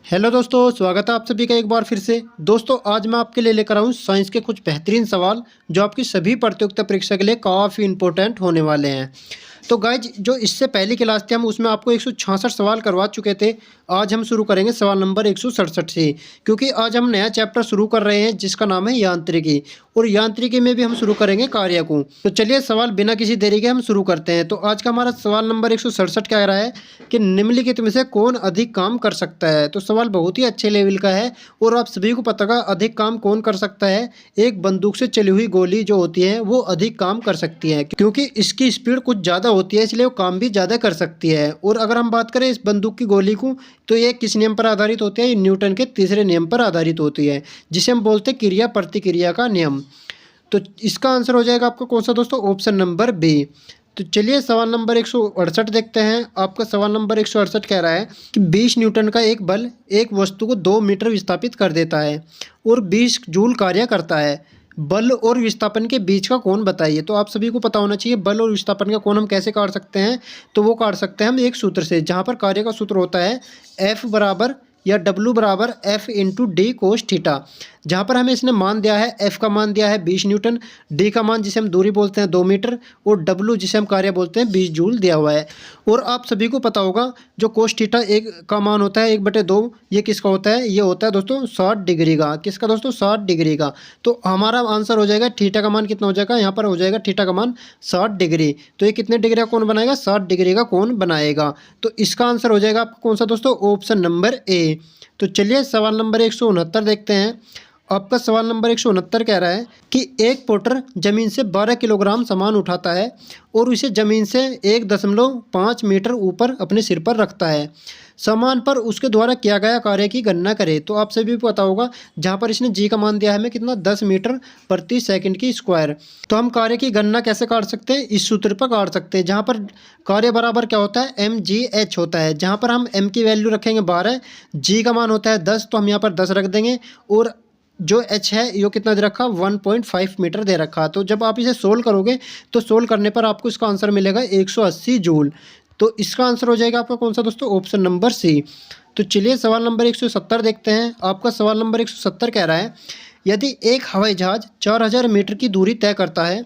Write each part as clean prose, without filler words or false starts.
Hello दोस्तों, स्वागत है आप सभी का एक बार फिर से। दोस्तों आज मैं आपके लिए लेकर आऊँ साइंस के कुछ बेहतरीन सवाल जो आपकी सभी प्रतियोगिता परीक्षा के लिए काफ़ी इंपॉर्टेंट होने वाले हैं। तो गाइज जो इससे पहली क्लास थी हम उसमें आपको 166 सवाल करवा चुके थे। आज हम शुरू करेंगे सवाल नंबर 167 से, क्योंकि आज हम नया चैप्टर शुरू कर रहे हैं जिसका नाम है यांत्रिकी। और यांत्रिकी में भी हम शुरू करेंगे कार्य को। तो चलिए सवाल बिना किसी देरी के हम शुरू करते हैं। तो आज का हमारा सवाल नंबर 167 क्या कह रहा है कि निम्नलिखित में से कौन अधिक काम कर सकता है। तो सवाल बहुत ही अच्छे लेवल का है और आप सभी को पता होगा अधिक काम कौन कर सकता है। एक बंदूक से चली हुई गोली जो होती है वो अधिक काम कर सकती है, क्योंकि इसकी स्पीड कुछ ज़्यादा होती है, इसलिए वो काम भी ज़्यादा कर सकती है। और अगर हम बात करें इस बंदूक की गोली को, तो ये किस नियम पर आधारित होती है? ये न्यूटन के तीसरे नियम पर आधारित होती है, जिसे हम बोलते हैं क्रिया प्रतिक्रिया का नियम। तो इसका आंसर हो जाएगा आपका कौन सा दोस्तों? Option number B. तो चलिए सवाल नंबर 168 देखते हैं। आपका सवाल नंबर 168 कह रहा है कि 20 न्यूटन का एक बल एक वस्तु को 2 मीटर विस्थापित कर देता है और 20 जूल कार्य करता है। बल और विस्थापन के बीच का कोण बताइए। तो आप सभी को पता होना चाहिए बल और विस्थापन का कोण हम कैसे काट सकते हैं। तो वो काट सकते हैं हम एक सूत्र से, जहाँ पर कार्य का सूत्र होता है F बराबर या W बराबर F into d cos theta. जहाँ पर हमें इसने मान दिया है, F का मान दिया है 20 न्यूटन, D का मान जिसे हम दूरी बोलते हैं 2 मीटर और W जिसे हम कार्य बोलते हैं 20 जूल दिया हुआ है। और आप सभी को पता होगा जो कोस थीटा एक का मान होता है 1/2, ये किसका होता है? ये होता है दोस्तों 60 डिग्री का। किसका दोस्तों? 60 डिग्री का। तो हमारा आंसर हो जाएगा थीटा का मान कितना हो जाएगा? यहाँ पर हो जाएगा थीटा का मान 60 डिग्री। तो ये कितने डिग्री का कोण बनाएगा? 60 डिग्री का कोण बनाएगा। तो इसका आंसर हो जाएगा आपका कौन सा दोस्तों? Option number A. तो चलिए सवाल नंबर 169 देखते हैं। आपका सवाल नंबर 169 कह रहा है कि एक पोर्टर जमीन से 12 किलोग्राम सामान उठाता है और उसे जमीन से 1.5 मीटर ऊपर अपने सिर पर रखता है। सामान पर उसके द्वारा किया गया कार्य की गणना करें। तो आप सभी को पता होगा जहाँ पर इसने जी का मान दिया है हमें कितना? 10 मीटर प्रति सेकंड की स्क्वायर। तो हम कार्य की गणना कैसे काट सकते हैं? इस सूत्र पर काट सकते हैं, जहाँ पर कार्य बराबर क्या होता है? mgh होता है। जहाँ पर हम m की वैल्यू रखेंगे 12, g का मान होता है 10, तो हम यहाँ पर 10 रख देंगे और जो h है ये कितना दे रखा? 1.5 मीटर दे रखा। तो जब आप इसे सोल्व करोगे तो सोल्व करने पर आपको इसका आंसर मिलेगा 180 जूल। तो इसका आंसर हो जाएगा आपका कौन सा दोस्तों? Option number C. तो चलिए सवाल नंबर 170 देखते हैं। आपका सवाल नंबर 170 कह रहा है यदि एक हवाई जहाज 4000 मीटर की दूरी तय करता है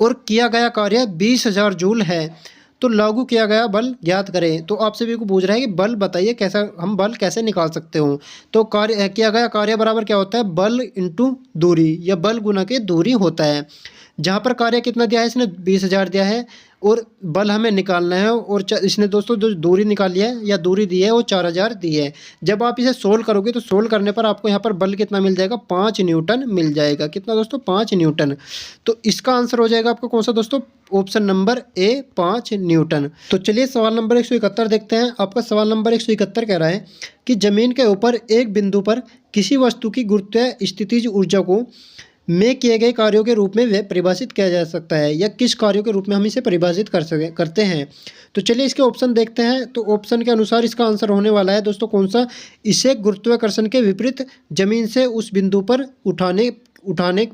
और किया गया कार्य 20,000 जूल है तो लागू किया गया बल ज्ञात करें। तो आप सभी को पूछ रहा है कि बल बताइए, कैसा हम बल कैसे निकाल सकते हो। तो कार्य किया गया कार्य बराबर क्या होता है? बल इंटू दूरी या बल गुना के दूरी होता है। जहाँ पर कार्य कितना दिया है? इसने 20,000 दिया है और बल हमें निकालना है और इसने दोस्तों जो दूरी निकाली है या दूरी दी है वो 4000 दी है। जब आप इसे सोल्व करोगे तो सोल्व करने पर आपको यहाँ पर बल कितना मिल जाएगा? 5 न्यूटन मिल जाएगा। कितना दोस्तों? 5 न्यूटन। तो इसका आंसर हो जाएगा आपका कौन सा दोस्तों? Option number A, 5 Newton. तो चलिए सवाल नंबर 171 देखते हैं। आपका सवाल नंबर 171 कह रहा है कि जमीन के ऊपर एक बिंदु पर किसी वस्तु की गुरुत्वीय स्थितिज ऊर्जा को में किए गए कार्यों के रूप में वह परिभाषित किया जा सकता है, या किस कार्यों के रूप में हम इसे परिभाषित करते हैं। तो चलिए इसके ऑप्शन देखते हैं। तो ऑप्शन के अनुसार इसका आंसर होने वाला है दोस्तों कौन सा? इसे गुरुत्वाकर्षण के विपरीत जमीन से उस बिंदु पर उठाने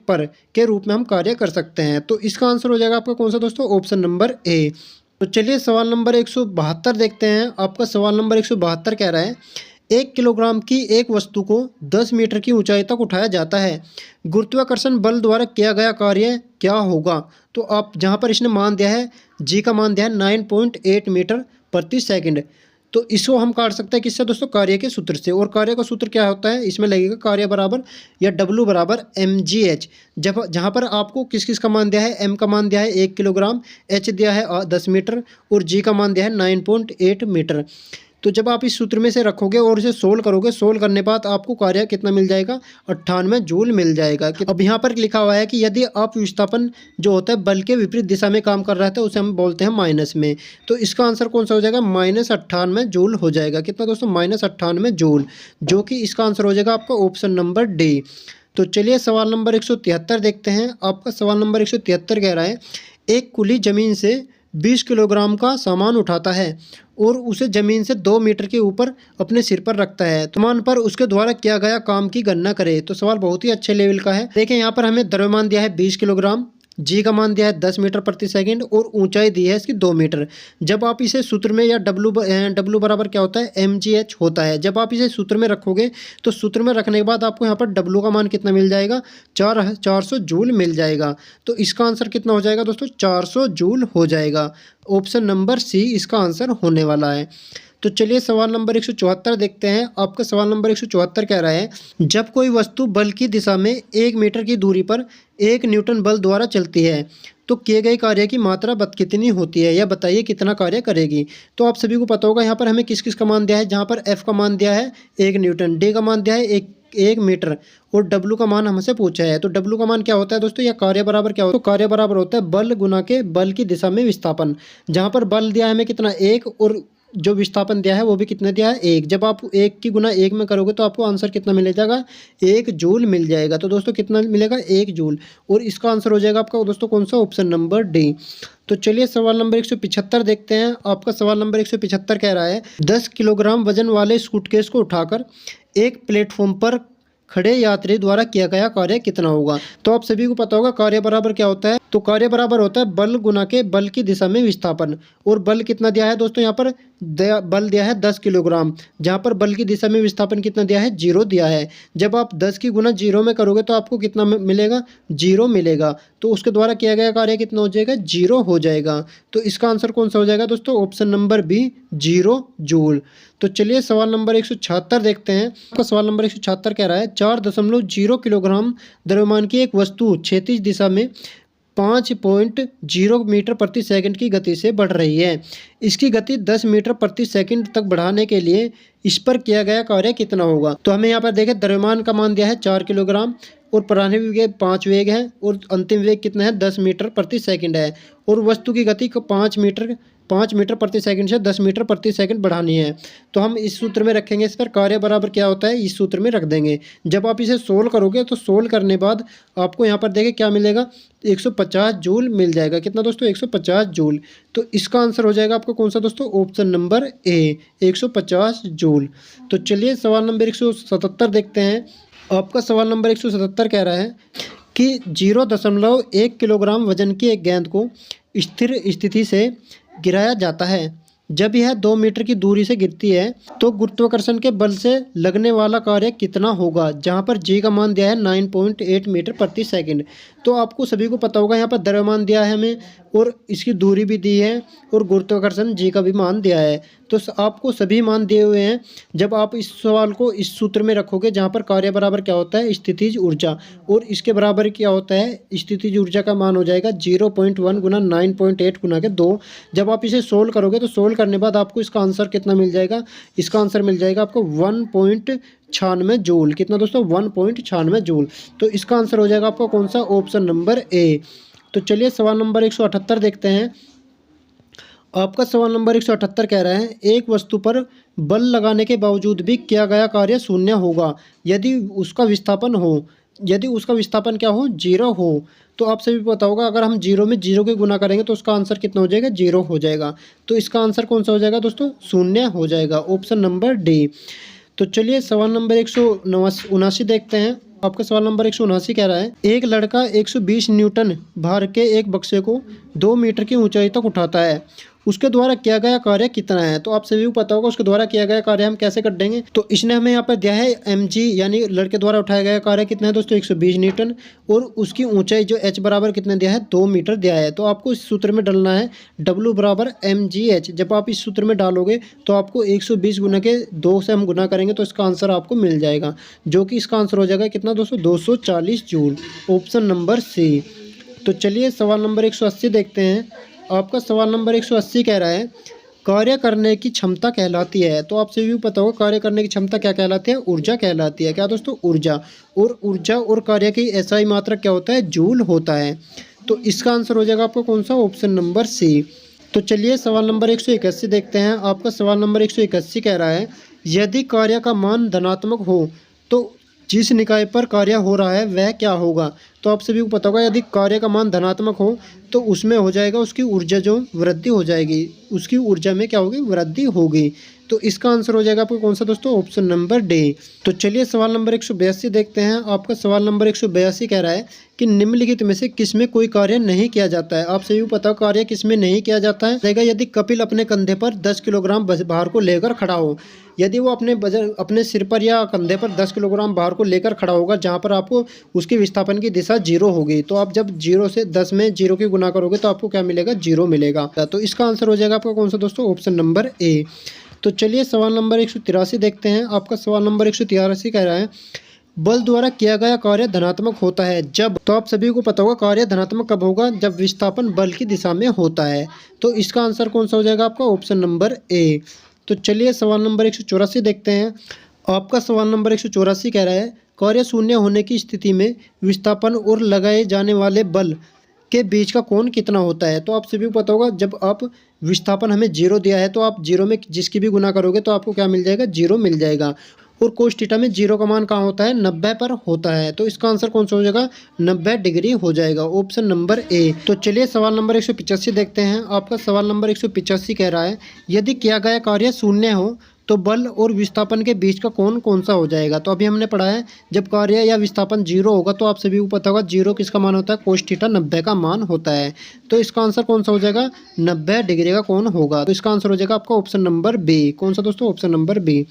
पर के रूप में हम कार्य कर सकते हैं। तो इसका आंसर हो जाएगा आपका कौन सा दोस्तों? Option number A. तो चलिए सवाल नंबर 172 देखते हैं। आपका सवाल नंबर 172 कह रहा है 1 किलोग्राम की एक वस्तु को 10 मीटर की ऊंचाई तक उठाया जाता है। गुरुत्वाकर्षण बल द्वारा किया गया कार्य क्या होगा? तो आप जहां पर इसने मान दिया है, जी का मान दिया है 9.8 मीटर प्रति सेकंड। तो इसको हम काट सकते हैं किससे दोस्तों? कार्य के सूत्र से। और कार्य का सूत्र क्या होता है? इसमें लगेगा कार्य बराबर या W बराबर mgh। जब जहाँ पर आपको किस किस का मान दिया है? m का मान दिया है 1 किलोग्राम, h दिया है 10 मीटर और g का मान दिया है 9.8 मीटर। तो जब आप इस सूत्र में से रखोगे और इसे सोल्व करोगे, सोल्व करने के बाद आपको कार्य कितना मिल जाएगा? 98 जूल मिल जाएगा। अब यहाँ पर लिखा हुआ है कि यदि आप विस्थापन जो होता है बल के विपरीत दिशा में काम कर रहा है तो उसे हम बोलते हैं माइनस में। तो इसका आंसर कौन सा हो जाएगा? -98 जूल हो जाएगा। कितना दोस्तों? -98 जूल, जो कि इसका आंसर हो जाएगा आपका ऑप्शन नंबर डी। तो चलिए सवाल नंबर 173 देखते हैं। आपका सवाल नंबर 173 कह रहा है एक कुली जमीन से 20 किलोग्राम का सामान उठाता है और उसे जमीन से 2 मीटर के ऊपर अपने सिर पर रखता है। सामान पर उसके द्वारा किया गया काम की गणना करे। तो सवाल बहुत ही अच्छे लेवल का है। देखिए यहाँ पर हमें द्रव्यमान दिया है 20 किलोग्राम, जी का मान दिया है 10 मीटर प्रति सेकंड और ऊंचाई दी है इसकी 2 मीटर। जब आप इसे सूत्र में या डब्लू बराबर क्या होता है mgh होता है। जब आप इसे सूत्र में रखोगे तो सूत्र में रखने के बाद आपको यहाँ पर डब्लू का मान कितना मिल जाएगा, 400 जूल मिल जाएगा। तो इसका आंसर कितना हो जाएगा दोस्तों, 400 जूल हो जाएगा। ऑप्शन नंबर सी इसका आंसर होने वाला है। तो चलिए सवाल नंबर 174 देखते हैं। आपका सवाल नंबर 174 कह रहा है, जब कोई वस्तु बल की दिशा में 1 मीटर की दूरी पर 1 न्यूटन बल द्वारा चलती है तो किए गए कार्य की मात्रा कितनी होती है, या बताइए कितना कार्य करेगी। तो आप सभी को पता होगा यहाँ पर हमें किस किस का मान दिया है। जहाँ पर एफ का मान दिया है 1 न्यूटन, डी का मान दिया है 1 मीटर और डब्लू का मान हमसे पूछा है। तो डब्लू का मान क्या होता है दोस्तों, या कार्य बराबर क्या होता है, तो कार्य बराबर होता है बल गुना के बल की दिशा में विस्थापन। जहाँ पर बल दिया है हमें कितना 1 और जो विस्थापन दिया है वो भी कितने दिया है 1। जब आप 1 की गुना 1 में करोगे तो आपको आंसर कितना मिल जाएगा, 1 जूल मिल जाएगा। तो दोस्तों कितना मिलेगा, 1 जूल। और इसका आंसर हो जाएगा आपका दोस्तों कौन सा, ऑप्शन नंबर डी। तो चलिए सवाल नंबर 175 देखते हैं। आपका सवाल नंबर 175 कह रहा है, 10 किलोग्राम वजन वाले सूटकेस को उठाकर एक प्लेटफॉर्म पर खड़े यात्री द्वारा किया गया कार्य कितना होगा। तो आप सभी को पता होगा कार्य बराबर क्या होता है, तो कार्य बराबर होता है बल गुना के बल की दिशा में विस्थापन। और बल कितना दिया है दोस्तों, यहाँ पर बल दिया है 10 किलोग्राम, जहाँ पर बल की दिशा में विस्थापन कितना दिया है, 0 दिया है। जब आप 10 की गुना 0 में करोगे तो आपको कितना मिलेगा, 0 मिलेगा। तो उसके द्वारा किया गया कार्य कितना हो जाएगा, 0 हो जाएगा। तो इसका आंसर कौन सा हो जाएगा दोस्तों, ऑप्शन नंबर बी, 0 जूल। तो चलिए सवाल नंबर 176 देखते हैं। आपका सवाल नंबर 176 कह रहा है, 4.0 किलोग्राम द्रव्यमान की एक वस्तु क्षैतिज दिशा में 5.0 मीटर प्रति सेकंड की गति से बढ़ रही है। इसकी गति 10 मीटर प्रति सेकंड तक बढ़ाने के लिए इस पर किया गया कार्य कितना होगा। तो हमें यहाँ पर देखें द्रव्यमान का मान दिया है 4 किलोग्राम और प्रारंभिक वेग 5 वेग है और अंतिम वेग कितना है, 10 मीटर प्रति सेकंड है। और वस्तु की गति को 5 मीटर प्रति सेकंड से 10 मीटर प्रति सेकंड बढ़ानी है। तो हम इस सूत्र में रखेंगे, इस पर कार्य बराबर क्या होता है इस सूत्र में रख देंगे। जब आप इसे सोल्व करोगे तो सोल्व करने बाद आपको यहाँ पर देखें क्या मिलेगा, 150 जूल मिल जाएगा। कितना दोस्तों, 150 जूल। तो इसका आंसर हो जाएगा आपका कौन सा दोस्तों, ऑप्शन नंबर ए, 150 जूल। तो चलिए सवाल नंबर 177 देखते हैं। आपका सवाल नंबर 177 कह रहा है कि 0.1 किलोग्राम वजन की एक गेंद को स्थिर स्थिति से गिराया जाता है। जब यह 2 मीटर की दूरी से गिरती है तो गुरुत्वाकर्षण के बल से लगने वाला कार्य कितना होगा। जहां पर जी का मान दिया है 9.8 मीटर प्रति सेकंड। तो आपको सभी को पता होगा यहाँ पर द्रव्यमान दिया है हमें और इसकी दूरी भी दी है और गुरुत्वाकर्षण जी का भी मान दिया है। तो आपको सभी मान दिए हुए हैं। जब आप इस सवाल को इस सूत्र में रखोगे जहाँ पर कार्य बराबर क्या होता है, स्थितिज ऊर्जा, और इसके बराबर क्या होता है, स्थितिज ऊर्जा का मान हो जाएगा 0.1 गुना 9.8 गुना के 2। जब आप इसे सोल्व करोगे तो सोल्व करने बाद आपको इसका आंसर कितना मिल जाएगा, इसका आंसर मिल जाएगा आपको 1.96 जूल। कितना दोस्तों, 1.96 जूल। तो इसका आंसर हो जाएगा आपका कौन सा, ऑप्शन नंबर ए। तो चलिए सवाल नंबर 178 देखते हैं। आपका सवाल नंबर 178 कह रहा है, एक वस्तु पर बल लगाने के बावजूद भी किया गया कार्य शून्य होगा यदि उसका विस्थापन क्या हो, 0 हो। तो आप सभी पता होगा अगर हम 0 में 0 के गुना करेंगे तो उसका आंसर कितना हो जाएगा, 0 हो जाएगा। तो इसका आंसर कौन सा हो जाएगा दोस्तों, 0 हो जाएगा, ऑप्शन नंबर डी। तो चलिए सवाल नंबर 179 देखते हैं। आपका सवाल नंबर 179 कह रहा है, एक लड़का 120 न्यूटन भार के एक बक्से को 2 मीटर की ऊंचाई तक उठाता है। उसके द्वारा किया गया कार्य कितना है। तो आप सभी को पता होगा उसके द्वारा किया गया कार्य हम कैसे कर देंगे। तो इसने हमें यहाँ पर दिया है mg, यानी लड़के द्वारा उठाया गया कार्य कितना है दोस्तों, 120 न्यूटन, और उसकी ऊंचाई जो h बराबर कितने दिया है, 2 मीटर दिया है। तो आपको इस सूत्र में डालना है w बराबर mgh। जब आप इस सूत्र में डालोगे तो आपको 120 गुना के 2 से हम गुना करेंगे तो इसका आंसर आपको मिल जाएगा, जो कि इसका आंसर हो जाएगा कितना दोस्तों, 240 जूल, ऑप्शन नंबर सी। तो चलिए सवाल नंबर 180 देखते हैं। आपका सवाल नंबर 180 कह रहा है, कार्य करने की क्षमता कहलाती है। तो आप सभी को पता होगा कार्य करने की क्षमता क्या कहलाती है, ऊर्जा कहलाती है। क्या दोस्तों, ऊर्जा। और ऊर्जा और कार्य की SI मात्रक क्या होता है, जूल होता है। तो इसका आंसर हो जाएगा आपको कौन सा, ऑप्शन नंबर सी। तो चलिए सवाल नंबर 181 देखते हैं। आपका सवाल नंबर 181 कह रहा है, यदि कार्य का मान धनात्मक हो तो जिस निकाय पर कार्य हो रहा है वह क्या होगा। तो आप सभी को पता होगा यदि कार्य का मान धनात्मक हो तो उसमें हो जाएगा उसकी ऊर्जा जो वृद्धि हो जाएगी, उसकी ऊर्जा में क्या होगी, वृद्धि होगी। तो इसका आंसर हो जाएगा आपका कौन सा दोस्तों, ऑप्शन नंबर डी। तो चलिए सवाल नंबर 182 देखते हैं। आपका सवाल नंबर 182 कह रहा है कि निम्नलिखित में से किसमें कोई कार्य नहीं किया जाता है। आप सभी को पता हो कार्य किसमें नहीं किया जाता है। रहेगा यदि कपिल अपने कंधे पर 10 किलोग्राम भार को लेकर खड़ा हो। यदि वो अपने सिर पर या कंधे पर 10 किलोग्राम भार को लेकर खड़ा होगा, जहाँ पर आपको उसकी विस्थापन की दिशा 0 होगी, तो आप जब 0 से 10 में 0 की गुना करोगे तो आपको क्या मिलेगा, 0 मिलेगा। तो इसका आंसर हो जाएगा आपका कौन सा दोस्तों, ऑप्शन नंबर ए। तो चलिए सवाल नंबर 183 देखते हैं। आपका सवाल नंबर 183 कह रहा है बल द्वारा किया गया कार्य धनात्मक होता है जब। तो आप सभी को पता होगा कार्य धनात्मक कब होगा, जब विस्थापन बल की दिशा में होता है। तो इसका आंसर कौन सा हो जाएगा आपका, ऑप्शन नंबर ए। तो चलिए सवाल नंबर 184 देखते हैं। आपका सवाल नंबर 184 कह रहा है कार्य शून्य होने की स्थिति में विस्थापन और लगाए जाने वाले बल के बीच का कोण कितना होता है। तो आप सभी को पता होगा जब आप विस्थापन हमें 0 दिया है तो आप 0 में जिसकी भी गुना करोगे तो आपको क्या मिल जाएगा, 0 मिल जाएगा। और कोस थीटा में 0 का मान कहाँ होता है, 90 पर होता है। तो इसका आंसर कौन सा हो जाएगा, 90 डिग्री हो जाएगा, ऑप्शन नंबर ए। तो चलिए सवाल नंबर 185 देखते हैं। आपका सवाल नंबर 185 कह रहा है यदि किया गया कार्य शून्य हो तो बल और विस्थापन के बीच का कोण कौन सा हो जाएगा। तो अभी हमने पढ़ा है जब कार्य या विस्थापन 0 होगा तो आप सभी को पता होगा 0 किसका मान होता है, कोस थीटा 90 का मान होता है। तो इसका आंसर कौन सा हो जाएगा, 90 डिग्री का कोण होगा। तो इसका आंसर हो जाएगा आपका ऑप्शन नंबर बी। कौन सा दोस्तों, ऑप्शन नंबर बी।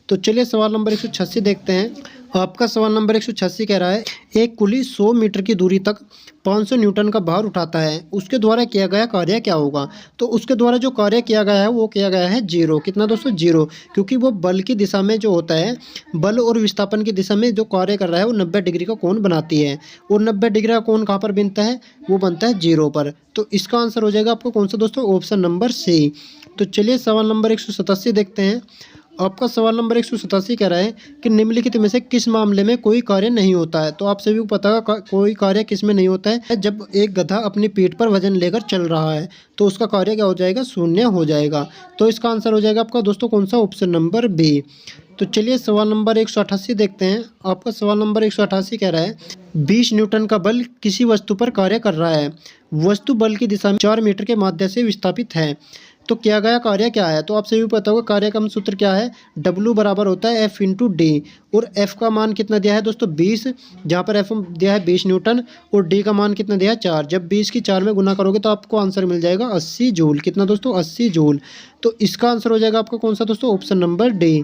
तो चलिए सवाल नंबर 186 देखते हैं। आपका सवाल नंबर 186 कह रहा है एक कुली 100 मीटर की दूरी तक 500 न्यूटन का भार उठाता है, उसके द्वारा किया गया कार्य क्या होगा। तो उसके द्वारा जो कार्य किया गया है वो किया गया है 0। कितना दोस्तों, 0, क्योंकि वो बल की दिशा में जो होता है, बल और विस्थापन की दिशा में जो कार्य कर रहा है वो 90 डिग्री का कोण बनाती है। और 90 डिग्री का कोण कहाँ पर बनता है, वो बनता है 0 पर। तो इसका आंसर हो जाएगा आपको कौन सा दोस्तों, ऑप्शन नंबर सी। तो चलिए सवाल नंबर 187 देखते हैं। आपका सवाल नंबर 187 कह रहा है कि निम्नलिखित में से किस मामले में कोई कार्य नहीं होता है। तो आप सभी को पता है कोई कार्य किस में नहीं होता है, जब एक गधा अपनी पीठ पर वजन लेकर चल रहा है तो उसका कार्य क्या हो जाएगा, शून्य हो जाएगा। तो इसका आंसर हो जाएगा आपका दोस्तों कौन सा, ऑप्शन नंबर बी। तो चलिए सवाल नंबर 188 देखते हैं। आपका सवाल नंबर 188 कह रहा है 20 न्यूटन का बल किसी वस्तु पर कार्य कर रहा है, वस्तु बल की दिशा में 4 मीटर के माध्यम से विस्थापित है, तो किया गया कार्य क्या है। तो आप सभी को पता होगा कार्य का सूत्र क्या है, W बराबर होता है F इंटू डी। और F का मान कितना दिया है दोस्तों, 20, जहाँ पर F दिया है 20 न्यूटन, और D का मान कितना दिया है 4। जब 20 की 4 में गुना करोगे तो आपको आंसर मिल जाएगा 80 जूल। कितना दोस्तों, 80 जूल। तो इसका आंसर हो जाएगा आपका कौन सा दोस्तों, ऑप्शन नंबर डी।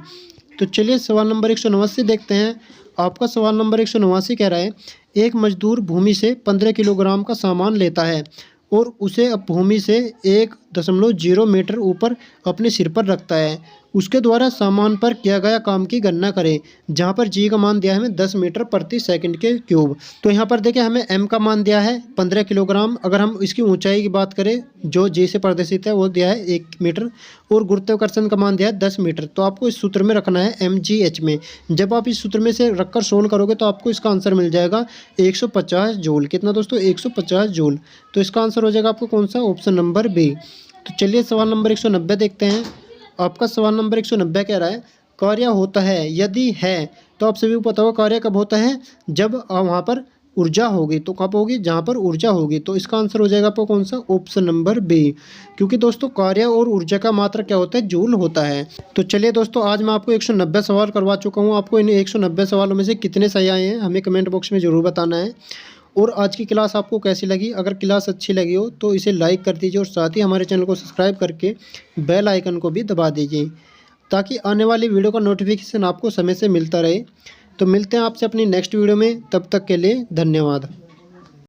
तो चलिए सवाल नंबर 189 देखते हैं। आपका सवाल नंबर 189 कह रहा है एक मजदूर भूमि से 15 किलोग्राम का सामान लेता है और उसे अब भूमि से 1.0 मीटर ऊपर अपने सिर पर रखता है। उसके द्वारा सामान पर किया गया काम की गणना करें, जहां पर जी का मान दिया है हमें 10 मीटर प्रति सेकंड के क्यूब। तो यहाँ पर देखिए हमें एम का मान दिया है 15 किलोग्राम। अगर हम इसकी ऊंचाई की बात करें जो जी से प्रदर्शित है वो दिया है 1 मीटर, और गुरुत्वाकर्षण का मान दिया है 10 मीटर। तो आपको इस सूत्र में रखना है MGH में। जब आप इस सूत्र में से रखकर सोल्व करोगे तो आपको इसका आंसर मिल जाएगा 150 जूल। कितना दोस्तों, 150 जूल। तो इसका आंसर हो जाएगा आपको कौन सा, ऑप्शन नंबर बी। तो चलिए सवाल नंबर 190 देखते हैं। आपका सवाल नंबर 190 कह रहा है कार्य होता है, यदि है तो आप सभी को पता होगा कार्य कब होता है, जब वहाँ पर ऊर्जा होगी। तो कब होगी, जहाँ पर ऊर्जा होगी। तो इसका आंसर हो जाएगा आपको कौन सा, ऑप्शन नंबर बी। क्योंकि दोस्तों कार्य और ऊर्जा का मात्रा क्या होता है, जूल होता है। तो चलिए दोस्तों आज मैं आपको 190 सवाल करवा चुका हूँ। आपको इन 190 सवालों में से कितने सही आए हैं हमें कमेंट बॉक्स में ज़रूर बताना है। और आज की क्लास आपको कैसी लगी, अगर क्लास अच्छी लगी हो तो इसे लाइक कर दीजिए और साथ ही हमारे चैनल को सब्सक्राइब करके बेल आइकन को भी दबा दीजिए, ताकि आने वाली वीडियो का नोटिफिकेशन आपको समय से मिलता रहे। तो मिलते हैं आपसे अपनी नेक्स्ट वीडियो में, तब तक के लिए धन्यवाद।